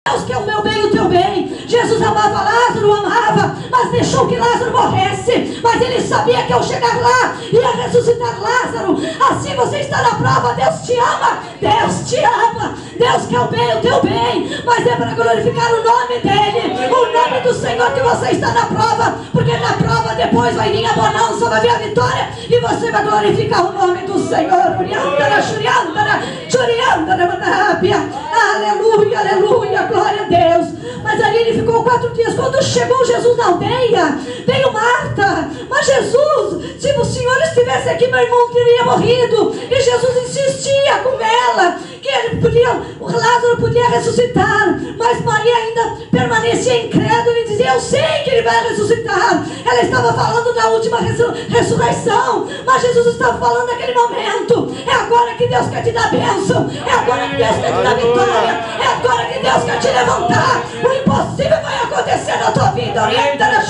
Deus que é o meu bem e o teu bem. Jesus amava Lázaro, amava, mas deixou que Lázaro morresse. Mas ele sabia que ao chegar lá ia ressuscitar Lázaro. Assim você está na prova. Deus te ama, Deus te ama. Deus quer o bem e o teu bem, mas é para glorificar o nome dele, o nome do Senhor, que você está na prova. Porque na prova depois vai vir a bonança, vai vir a vitória, e você vai glorificar o nome do Senhor. Aleluia, aleluia, glória a Deus. Mas ali ele ficou 4 dias. Quando chegou Jesus na aldeia, veio Marta. Mas Jesus, se o Senhor estivesse aqui, meu irmão teria morrido. E Jesus insistia com ela que ele podia, o Lázaro podia ressuscitar. Mas Maria ainda permanecia incrédula e dizia: eu sei que ele vai ressuscitar. Ela estava falando da última ressurreição, mas Jesus estava falando naquele momento. É agora que Deus quer te dar bênção, é agora que Deus quer te dar vitória, é agora que Deus quer te levantar. O impossível vai acontecer na tua vida. Aleluia,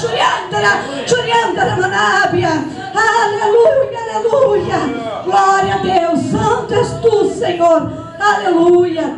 aleluia, glória a Deus. Santo és tu, Senhor. Aleluia.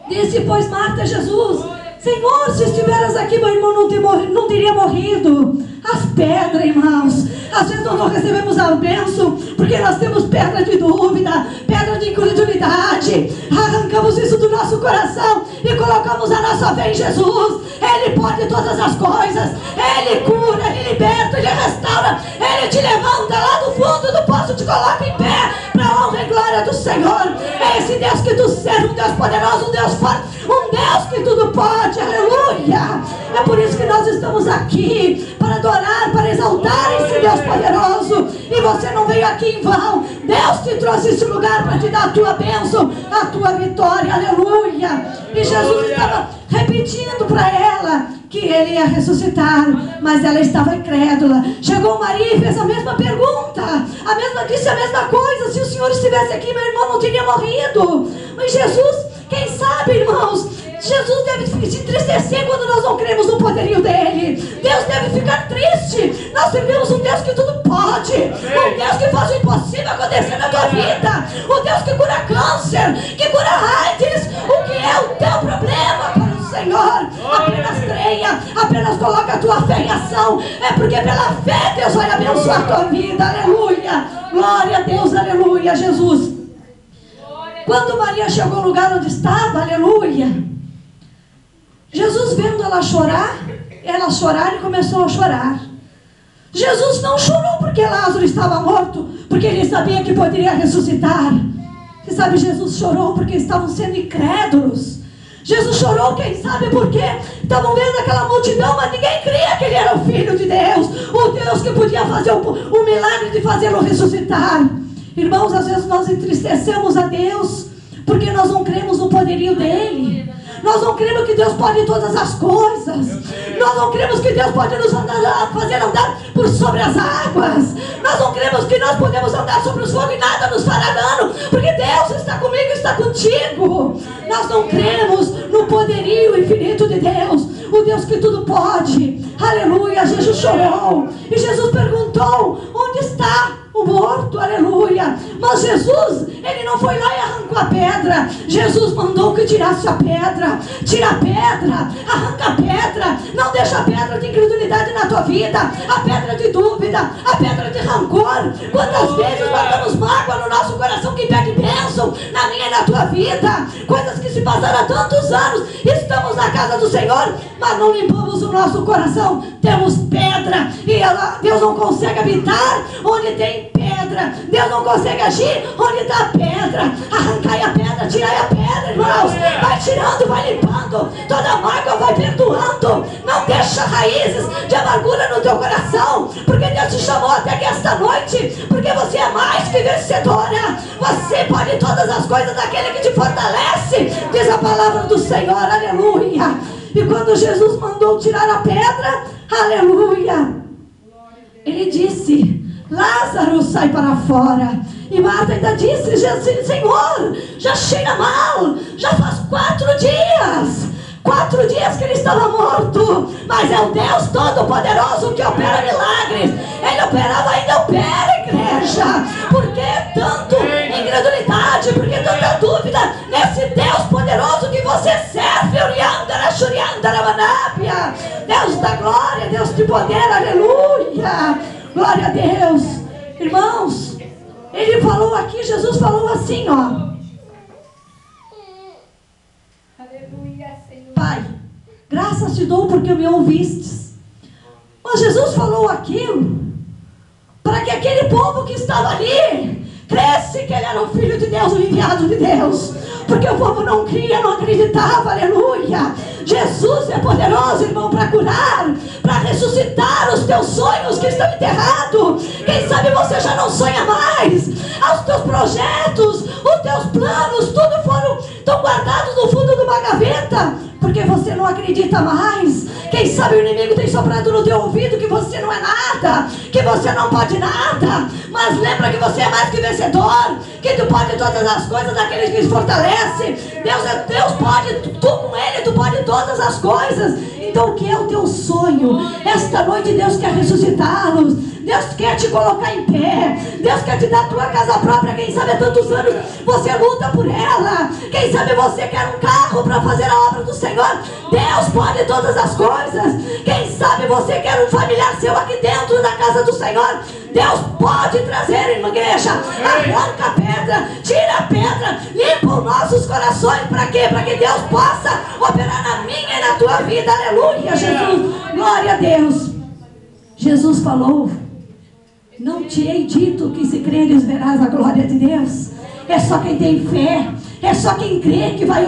Disse, pois, Marta a Jesus: Senhor, se estiveras aqui, meu irmão não teria morrido. As pedras, irmãos, às vezes nós não recebemos a bênção porque nós temos pedra de dúvida, pedra de incredulidade. Arrancamos isso do nosso coração e colocamos a nossa fé em Jesus. Ele pode todas as coisas. Ele cura, Ele liberta, Ele restaura, Ele te levanta lá do fundo do poço, te coloca em pé para a honra e glória do Senhor. É esse Deus que tu serve, um Deus poderoso, um Deus forte, um Deus que tudo pode. Aleluia. É por isso que nós estamos aqui, para adorar, para exaltar esse Deus poderoso. E você não veio aqui em vão. Deus te trouxe esse lugar para te dar a tua bênção, a tua vitória. Aleluia. E Jesus estava repetindo para ela que ele ia ressuscitar, mas ela estava incrédula. Chegou Maria e fez a mesma pergunta, disse a mesma coisa: se o Senhor estivesse aqui, meu irmão não teria morrido. Mas Jesus, quem sabe, irmãos, Jesus deve se entristecer quando nós não cremos no poderio dele. Deus deve ficar triste. Nós servimos um Deus que tudo pode, um Deus que faz o impossível acontecer na tua vida, um Deus que cura câncer, que cura AIDS. O que é o teu problema para o Senhor? Apenas creia, apenas coloca a tua fé em ação. É porque pela fé Deus vai abençoar a tua vida. Aleluia, glória a Deus, aleluia. Jesus, quando Maria chegou ao lugar onde estava, aleluia, Jesus, vendo ela chorar e começou a chorar. Jesus não chorou porque Lázaro estava morto, porque ele sabia que poderia ressuscitar. Você sabe, Jesus chorou porque estavam sendo incrédulos. Jesus chorou, quem sabe, porque estavam vendo aquela multidão, mas ninguém cria que ele era o Filho de Deus, o Deus que podia fazer o milagre de fazê-lo ressuscitar. Irmãos, às vezes nós entristecemos a Deus porque nós não cremos no poderio dele. Nós não cremos que Deus pode todas as coisas. Nós não cremos que Deus pode nos fazer andar por sobre as águas. Nós não cremos que nós podemos andar sobre os fogos e nada nos fará dano, porque Deus está comigo, está contigo. Nós não cremos no poderio infinito de Deus, o Deus que tudo pode. Aleluia. Jesus chorou e Jesus perguntou: onde está o morto? Aleluia. Mas Jesus, ele não foi lá e arrancou a pedra. Jesus mandou que tirasse a pedra. Tira a pedra, arranca a pedra. Não deixa a pedra de incredulidade na tua vida, a pedra de dúvida, a pedra de rancor. Quantas vezes guardamos mágoa no nosso coração que impede bênção na minha e na tua vida? Coisas que se passaram há tantos anos. Estamos na casa do Senhor, mas não limpamos o nosso coração. Temos pedra e Deus não consegue habitar onde tem pedra. Deus não consegue agir onde está a pedra. Arrancai a pedra, tirai a pedra, irmãos. Vai tirando, vai limpando. Toda mágoa vai perdoando. Não deixa raízes de amargura no teu coração, porque Deus te chamou até aqui esta noite, porque você é mais que vencedora. Você pode todas as coisas daquele que te fortalece, diz a palavra do Senhor. Aleluia. E quando Jesus mandou tirar a pedra, aleluia, ele disse: Lázaro, sai para fora. E Marta ainda disse: Senhor, já cheira mal, já faz 4 dias. 4 dias que ele estava morto. Mas é o Deus Todo-Poderoso que opera milagres. Ele operava, ainda opera, igreja. Por que tanto incredulidade? Por que tanta dúvida nesse Deus poderoso que você serve? Orianda, Deus da glória, Deus de poder, aleluia. Glória a Deus. Irmãos, ele falou aqui, Jesus falou assim, ó. Pai, graças te dou porque me ouvistes. Mas Jesus falou aquilo para que aquele povo que estava ali cresce que ele era o Filho de Deus, o enviado de Deus. Porque o povo não cria, não acreditava, aleluia. Jesus é poderoso, irmão, para curar, para ressuscitar os teus sonhos que estão enterrados. Quem sabe você já não sonha mais. Os teus projetos, os teus planos, tudo estão guardados no fundo de uma gaveta, porque você não acredita mais. Quem sabe o inimigo tem soprado no teu ouvido que você não é nada, que você não pode nada. Mas lembra que você é mais que vencedor, que tu pode todas as coisas daqueles que te fortalece. Deus pode, tu com ele, tu pode todas as coisas. Então o que é o teu sonho? Esta noite Deus quer ressuscitá-los. Deus quer te colocar em pé. Deus quer te dar a tua casa própria. Quem sabe há tantos anos você luta por ela. Quem sabe você quer um carro para fazer a obra do Senhor. Deus pode todas as coisas. Quem sabe você quer um familiar seu aqui dentro da casa do Senhor. Deus pode trazer, irmã igreja. Arranca a pedra, tira a pedra, limpa os nossos corações. Para quê? Para que Deus possa operar na minha e na tua vida. Aleluia, Jesus. Glória a Deus. Jesus falou: não te hei dito que se creres verás a glória de Deus. É só quem tem fé, é só quem crê que vai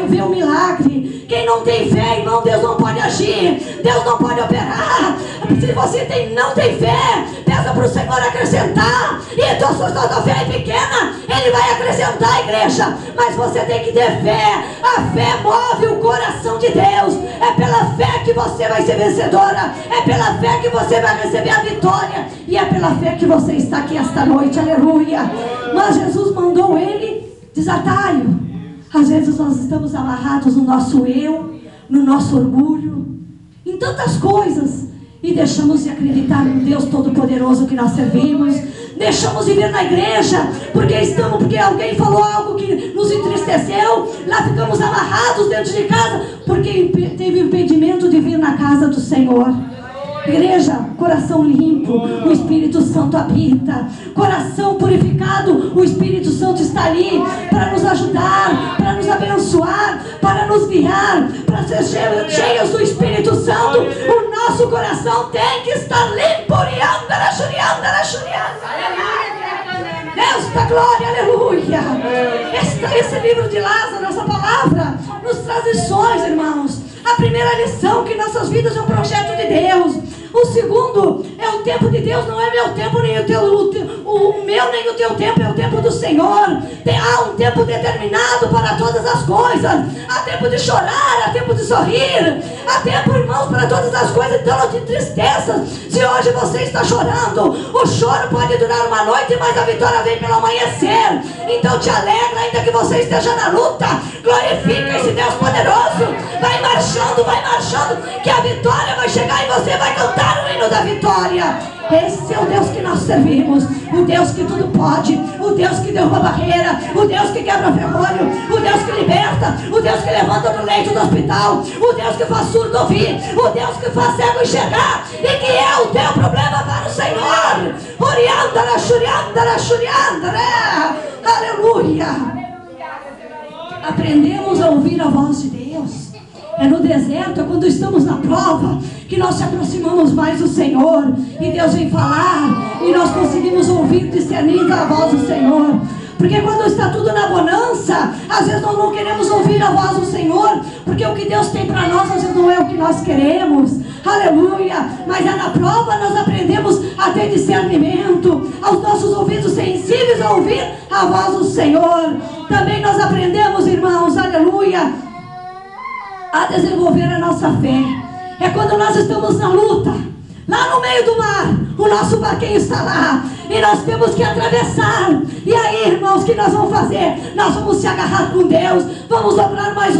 ver o milagre. Quem não tem fé, irmão, Deus não pode agir, Deus não pode operar. Se você não tem fé, peça para o Senhor acrescentar. E então, se a tua fé é pequena, Ele vai acrescentar, a igreja. Mas você tem que ter fé. A fé move o coração de Deus. É pela fé que você vai ser vencedora. É pela fé que você vai receber a vitória. E é pela fé que você está aqui esta noite, aleluia. Mas Jesus mandou ele desatai-o. Às vezes nós estamos amarrados no nosso eu, no nosso orgulho, em tantas coisas, e deixamos de acreditar no Deus Todo-Poderoso que nós servimos. Deixamos de vir na igreja porque alguém falou algo que nos entristeceu. Lá ficamos amarrados dentro de casa porque teve impedimento de vir na casa do Senhor. Igreja, coração limpo, o Espírito Santo habita. Coração purificado, o Espírito Santo está ali para nos ajudar, para nos abençoar, para nos guiar, para ser cheios do Espírito Santo. O nosso coração tem que estar limpo. Deus da glória, aleluia. Esse livro de Lázaro, essa palavra, nos traz lições, irmãos. A primeira lição, que nossas vidas é um projeto de Deus. O segundo, é o tempo de Deus, não é meu tempo, nem o meu, nem o teu tempo, é o tempo do Senhor. Há um tempo determinado para todas as coisas. Há tempo de chorar, há tempo de sorrir, há tempo, irmãos, para todas as coisas. Então não te entristeças. Se hoje você está chorando, o choro pode durar uma noite, mas a vitória vem pelo amanhecer. Então te alegra, ainda que você esteja na luta. Glorifica esse Deus poderoso. Vai marchando, que a vitória vai chegar e você vai cantar o hino da vitória. Esse é o Deus que nós servimos, o Deus que tudo pode, o Deus que derruba a barreira, o Deus que quebra o ferrolho, o Deus que liberta, o Deus que levanta do leito do hospital, o Deus que faz surdo ouvir, o Deus que faz cego enxergar, e que é o teu problema para o Senhor. Aleluia. Aprendemos a ouvir a voz de Deus. É no deserto, é quando estamos na prova, que nós se aproximamos mais do Senhor, e Deus vem falar, e nós conseguimos ouvir, discernir a voz do Senhor. Porque quando está tudo na bonança, às vezes nós não queremos ouvir a voz do Senhor, porque o que Deus tem para nós, às vezes não é o que nós queremos. Aleluia. Mas é na prova nós aprendemos a ter discernimento, aos nossos ouvidos sensíveis a ouvir a voz do Senhor. Também nós aprendemos, irmãos, aleluia, a desenvolver a nossa fé. É quando nós estamos na luta, lá no meio do mar, o nosso barquinho está lá, e nós temos que atravessar. E aí, irmãos, o que nós vamos fazer? Nós vamos se agarrar com Deus, vamos dobrar mais